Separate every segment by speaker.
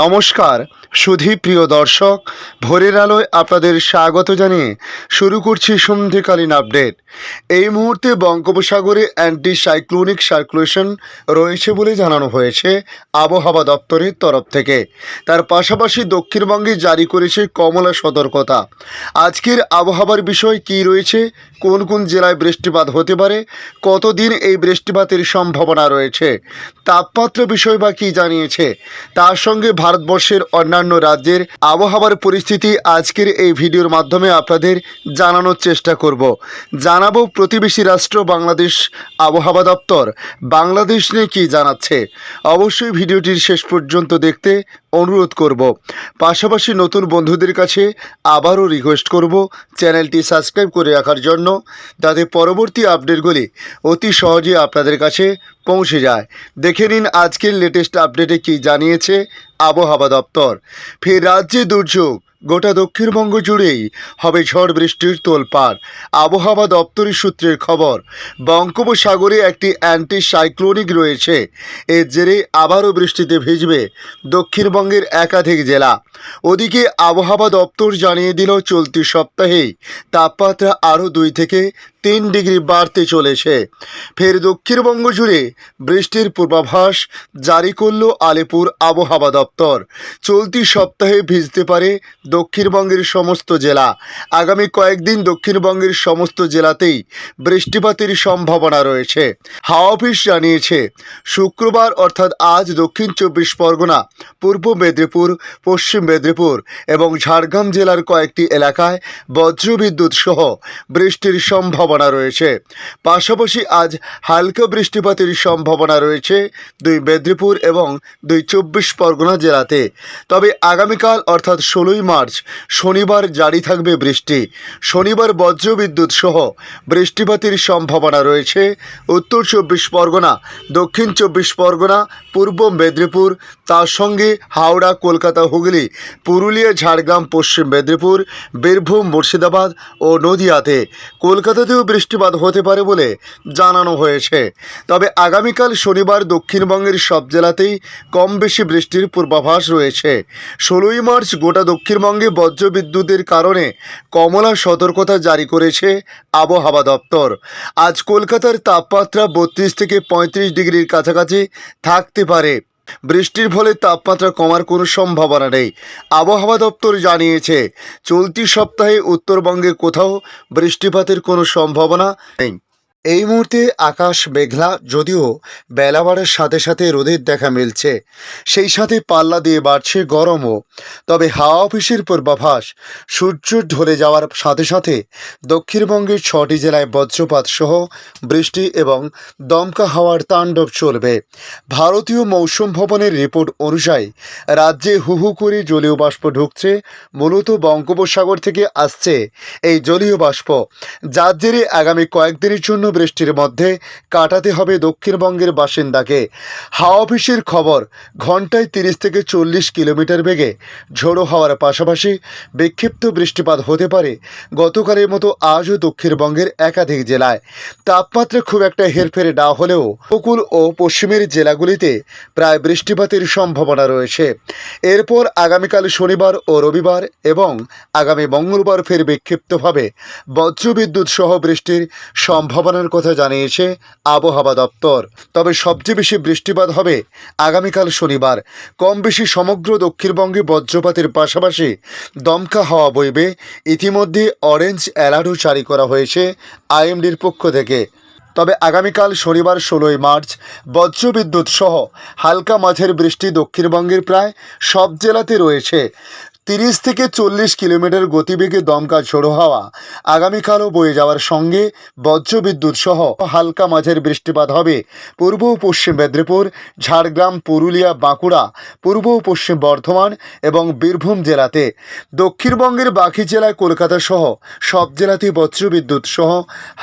Speaker 1: নমস্কার সুধী প্রিয় দর্শক, ভোরের আলোয় আপনাদের স্বাগত জানিয়ে শুরু করছি সন্ধ্যেকালীন আপডেট। এই মুহূর্তে বঙ্গোপসাগরে অ্যান্টি সাইক্লোনিক সার্কুলেশন রয়েছে বলে জানানো হয়েছে আবহাওয়া দপ্তরের তরফ থেকে। তার পাশাপাশি দক্ষিণবঙ্গে জারি করেছে কমলা সতর্কতা। আজকের আবহাওয়ার বিষয় কী রয়েছে, কোন কোন জেলায় বৃষ্টিপাত হতে পারে, কতদিন এই বৃষ্টিপাতের সম্ভাবনা রয়েছে, তাপমাত্রা বিষয় বা কী জানিয়েছে, তার সঙ্গে ভারতবর্ষের অন্যান্য রাজ্যের আবহাওয়ার পরিস্থিতি আজকের এই ভিডিওর মাধ্যমে আপনাদের জানানোর চেষ্টা করব। জানাবো প্রতিবেশী রাষ্ট্র বাংলাদেশ আবহাওয়া দপ্তর বাংলাদেশ নিয়ে কী জানাচ্ছে। অবশ্যই ভিডিওটির শেষ পর্যন্ত দেখতে অনুরোধ করব। পাশাপাশি নতুন বন্ধুদের কাছে আবারও রিকোয়েস্ট করব চ্যানেলটি সাবস্ক্রাইব করে রাখার জন্য, যাতে পরবর্তী আপডেটগুলি অতি সহজে আপনাদের কাছে পৌঁছে যায়। দেখে নিন আজকের লেটেস্ট আপডেটে কী জানিয়েছে আবহাওয়া দপ্তর। ফের রাজ্যে দুর্যোগ, গোটা দক্ষিণবঙ্গ জুড়েই হবে ঝড় বৃষ্টির তোলপাড়। আবহাওয়া দপ্তরের সূত্রের খবর, বঙ্গোপসাগরে একটি অ্যান্টি সাইক্লোনিক রয়েছে। এর জেরে আবারও বৃষ্টিতে ভিজবে দক্ষিণবঙ্গের একাধিক জেলা। ওদিকে আবহাওয়া দপ্তর জানিয়ে দিল চলতি সপ্তাহেই তাপমাত্রা আরও 2 থেকে 3 ডিগ্রি বাড়তে চলেছে। ফের দক্ষিণবঙ্গ জুড়ে বৃষ্টির পূর্বাভাস জারি করল আলিপুর আবহাওয়া দপ্তর। চলতি সপ্তাহে ভিজতে পারে দক্ষিণবঙ্গের সমস্ত জেলা। আগামী কয়েকদিন দক্ষিণবঙ্গের সমস্ত জেলাতেই বৃষ্টিপাতের সম্ভাবনা রয়েছে। হাওয়া অফিস জানিয়েছে শুক্রবার অর্থাৎ আজ দক্ষিণ 24 পরগনা, পূর্ব মেদিনীপুর, পশ্চিম মেদিনীপুর এবং ঝাড়গ্রাম জেলার কয়েকটি এলাকায় বজ্রবিদ্যুৎ সহ বৃষ্টির সম্ভাবনা রয়েছে। পাশাপাশি আজ হালকা বৃষ্টিপাতের সম্ভাবনা রয়েছে 2 মেদিনীপুর এবং 2 24 পরগনা জেলাতে। তবে আগামীকাল অর্থাৎ 16ই মার্চ শনিবার জারি থাকবে বৃষ্টি। শনিবার বজ্রবিদ্যুৎ সহ বৃষ্টিপাতের সম্ভাবনা রয়েছে উত্তর 24 পরগনা, দক্ষিণ 24 পরগনা, পূর্ব মেদিনীপুর, তার সঙ্গে হাওড়া, কলকাতা, হুগলি, পুরুলিয়া, ঝাড়গ্রাম, পশ্চিম মেদিনীপুর, বীরভূম, মুর্শিদাবাদ ও নদিয়াতে। কলকাতাতেও বৃষ্টিপাত হতে পারে বলে জানানো হয়েছে। তবে আগামীকাল শনিবার দক্ষিণবঙ্গের সব জেলাতেই কম বেশি বৃষ্টির পূর্বাভাস রয়েছে। 16ই মার্চ গোটা দক্ষিণবঙ্গে বজ্রবিদ্যুতের কারণে কমলা সতর্কতা জারি করেছে আবহাওয়া দপ্তর। আজ কলকাতার তাপমাত্রা 32 থেকে 35 ডিগ্রির কাছাকাছি থাকতে পারে। বৃষ্টির ফলে তাপমাত্রা কমার কোনো সম্ভাবনা নেই। আবহাওয়া দপ্তর জানিয়েছে চলতি সপ্তাহে উত্তরবঙ্গে কোথাও বৃষ্টিপাতের কোনো সম্ভাবনা নেই। এই মুহূর্তে আকাশ মেঘলা, যদিও বেলা বাড়ার সাথে সাথে রোদের দেখা মিলছে, সেই সাথে পাল্লা দিয়ে বাড়ছে গরমও। তবে হাওয়া অফিসের পূর্বাভাস, সূর্য ঢলে যাওয়ার সাথে সাথে দক্ষিণবঙ্গের 6টি জেলায় বজ্রপাত সহ বৃষ্টি এবং দমকা হাওয়ার তাণ্ডব চলবে। ভারতীয় মৌসুম ভবনের রিপোর্ট অনুযায়ী রাজ্যে হু হু করে জলীয় বাষ্প ঢুকছে। মূলত বঙ্গোপসাগর থেকে আসছে এই জলীয় বাষ্প, যার জেরে আগামী কয়েকদিনের জন্য বৃষ্টির মধ্যে কাটাতে হবে দক্ষিণবঙ্গের বাসিন্দাকে। হাওয়া অফিসের খবর, ঘন্টায় 30 থেকে 40 কিলোমিটার বেগে ঝোড়ো হওয়ার পাশাপাশি বিক্ষিপ্ত বৃষ্টিপাত হতে পারে গতকালের মতো আজও দক্ষিণবঙ্গের একাধিক জেলায়। তাপমাত্রা খুব একটা হেরফেরে না হলেও উপকূল ও পশ্চিমের জেলাগুলিতে প্রায় বৃষ্টিপাতের সম্ভাবনা রয়েছে। এরপর আগামীকাল শনিবার ও রবিবার এবং আগামী মঙ্গলবার ফের বিক্ষিপ্তভাবে বজ্রবিদ্যুৎ সহ বৃষ্টির সম্ভাবনার কথা জানিয়েছে আবহাওয়া দপ্তর। তবে সবচেয়ে বেশি বৃষ্টিপাত হবে আগামীকাল শনিবার। কম বেশি সমগ্র দক্ষিণবঙ্গে বজ্রপাতের পাশাপাশি দমকা হাওয়া বইবে। ইতিমধ্যে অরেঞ্জ অ্যালার্টও জারি করা হয়েছে আইএমডির পক্ষ থেকে। তবে আগামীকাল শনিবার 16ই মার্চ বজ্রবিদ্যুৎ সহ হালকা মাঝের বৃষ্টি দক্ষিণবঙ্গের প্রায় সব জেলাতে রয়েছে। 30 থেকে 40 কিলোমিটার গতিবেগে দমকা ঝোড়ো হাওয়া আগামীকালও বয়ে যাওয়ার সঙ্গে বজ্রবিদ্যুৎ সহ হালকা মাঝের বৃষ্টিপাত হবে পূর্ব ও পশ্চিম মেদিনীপুর, ঝাড়গ্রাম, পুরুলিয়া, বাঁকুড়া, পূর্ব ও পশ্চিম বর্ধমান এবং বীরভূম জেলাতে। দক্ষিণবঙ্গের বাকি জেলায় কলকাতা সহ সব জেলাতেই বজ্রবিদ্যুৎ সহ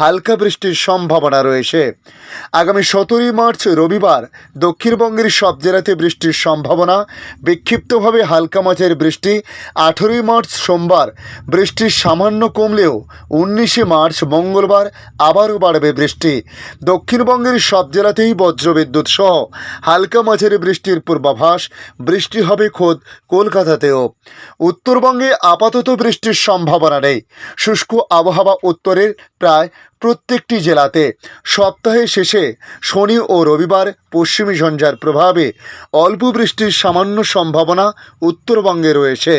Speaker 1: হালকা বৃষ্টির সম্ভাবনা রয়েছে। আগামী 17ই মার্চ রবিবার দক্ষিণবঙ্গের সব জেলাতে বৃষ্টির সম্ভাবনা। বিক্ষিপ্তভাবে হালকা মাঝের বৃষ্টি 18 মার্চ সোমবার বৃষ্টি সামান্য কমলেও 19 মার্চ মঙ্গলবার আবারও বাড়বে বৃষ্টি। দক্ষিণবঙ্গের সব জেলাতেই বজ্রবিদ্যুৎ সহ হালকা মাঝারি বৃষ্টির পূর্বাভাস। বৃষ্টি হবে খোদ কলকাতাতেও। উত্তরবঙ্গে আপাতত বৃষ্টির সম্ভাবনা নেই। শুষ্ক আবহাওয়া উত্তরের প্রায় প্রত্যেকটি জেলাতে। সপ্তাহের শেষে শনি ও রবিবার পশ্চিমী ঝঞ্ঝার প্রভাবে অল্প বৃষ্টির সামান্য সম্ভাবনা উত্তরবঙ্গে রয়েছে।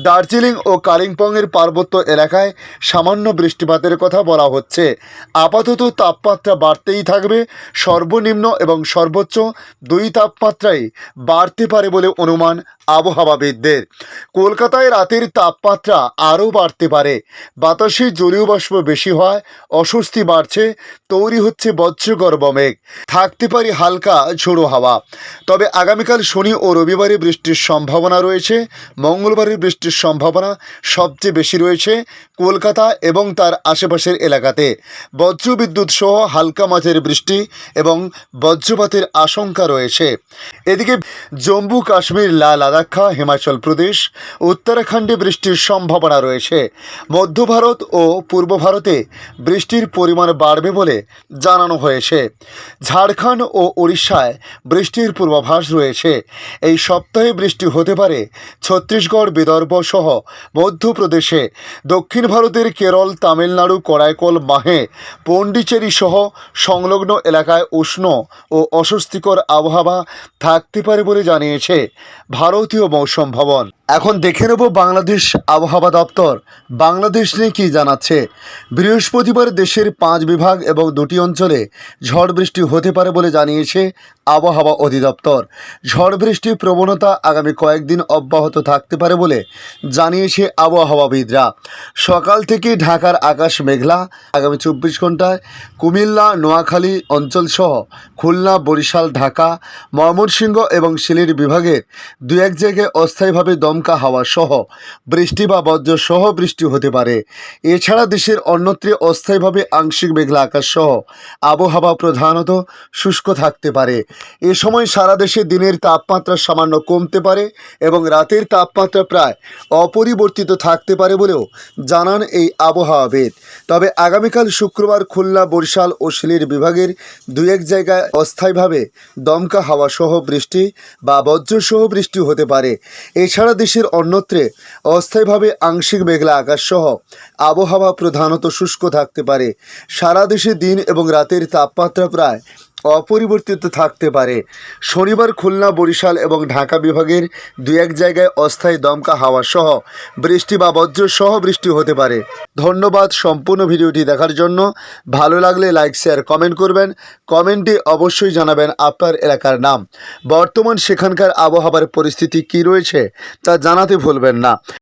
Speaker 1: দার্জিলিং ও কালিম্পংয়ের পার্বত্য এলাকায় সামান্য বৃষ্টিপাতের কথা বলা হচ্ছে। আপাতত তাপমাত্রা বাড়তেই থাকবে। সর্বনিম্ন এবং সর্বোচ্চ দুই তাপমাত্রাই বাড়তে পারে বলে অনুমান আবহাওয়াবিদদের। কলকাতায় রাতের তাপমাত্রা আরও বাড়তে পারে। বাতাসে জলীয় বাষ্প বেশি হয়, অস্বস্তি বাড়ছে, তৈরি হচ্ছে বজ্রগর্ভ মেঘ, থাকতে পারে হালকা ঝোড়ো হাওয়া। তবে আগামীকাল শনি ও রবিবারে বৃষ্টির সম্ভাবনা রয়েছে। মঙ্গলবারের বৃষ্টির সম্ভাবনা সবচেয়ে বেশি রয়েছে কলকাতা এবং তার আশেপাশের এলাকাতে। বজ্রবিদ্যুৎ সহ হালকা মাঝারি বৃষ্টি এবং বজ্রপাতের আশঙ্কা রয়েছে। এদিকে জম্মু কাশ্মীর, লাদাখ, হিমাচল প্রদেশ, উত্তরাখণ্ডে বৃষ্টির সম্ভাবনা রয়েছে। মধ্য ভারত ও পূর্ব ভারতে বৃষ্টির পরিমাণ বাড়বে বলে জানানো হয়েছে। ঝাড়খণ্ড ও উড়িষ্যায় বৃষ্টির পূর্বাভাস রয়েছে। এই সপ্তাহে বৃষ্টি হতে পারে ছত্তিশগড়, বিদর্ভ সহ মধ্যপ্রদেশে। দক্ষিণ ভারতের কেরল, তামিলনাড়ু, করাইকল, মাহে, পন্ডিচেরি সহ সংলগ্ন এলাকায় উষ্ণ ও অস্বস্তিকর আবহাওয়া থাকতে পারে বলে জানিয়েছে ভারতীয় মৌসুম ভবন। এখন দেখে নেব বাংলাদেশ আবহাওয়া দপ্তর বাংলাদেশ নিয়ে কী জানাচ্ছে। বৃহস্পতিবার দেশের 5 বিভাগ এবং 2টি অঞ্চলে ঝড় বৃষ্টি হতে পারে বলে জানিয়েছে আবহাওয়া অধিদপ্তর। ঝড় বৃষ্টির প্রবণতা আগামী কয়েকদিন অব্যাহত থাকতে পারে বলে জানিয়েছে আবহাওয়াবিদরা। সকাল থেকে ঢাকার আকাশ মেঘলা। আগামী 24 ঘন্টায় কুমিল্লা, নোয়াখালী অঞ্চলসহ খুলনা, বরিশাল, ঢাকা, ময়মনসিংহ এবং সিলেট বিভাগের 2-1 জায়গায় অস্থায়ীভাবে দমকা হাওয়া সহ বৃষ্টি বা বজ্র সহ বৃষ্টি হতে পারে। এছাড়া দেশের অন্যত্র অস্থায়ীভাবে আংশিক মেঘলা আকাশ সহ আবহাওয়া প্রধানত শুষ্ক থাকতে পারে। এ সময় সারা দেশে দিনের তাপমাত্রা সামান্য কমতে পারে এবং রাতের তাপমাত্রা প্রায় অপরিবর্তিত থাকতে পারে বলেও জানান এই আবহাওয়াবিদ। তবে আগামীকাল শুক্রবার খুলনা, বরিশাল ও সিলেট বিভাগের 2-1 জায়গায় অস্থায়ীভাবে দমকা হাওয়া সহ বৃষ্টি বা বজ্র সহ বৃষ্টি হতে পারে। এছাড়া দেশের অন্যত্রে অস্থায়ীভাবে আংশিক মেঘলা আকাশ সহ আবহাওয়া প্রধানত শুষ্ক থাকতে পারে। সারা দেশে দিন এবং রাতের তাপমাত্রা প্রায় অপরিবর্তিত থাকতে পারে। শনিবার খুলনা, বরিশাল এবং ঢাকা বিভাগের 2-1 জায়গায় অস্থায়ী দমকা হাওয়া সহ বৃষ্টি বা বজ্র সহ বৃষ্টি হতে পারে। ধন্যবাদ সম্পূর্ণ ভিডিওটি দেখার জন্য। ভালো লাগলে লাইক, শেয়ার, কমেন্ট করবেন। কমেন্টে অবশ্যই জানাবেন আপনার এলাকার নাম। বর্তমান সেখানকার আবহাওয়ার পরিস্থিতি কী রয়েছে তা জানাতে ভুলবেন না।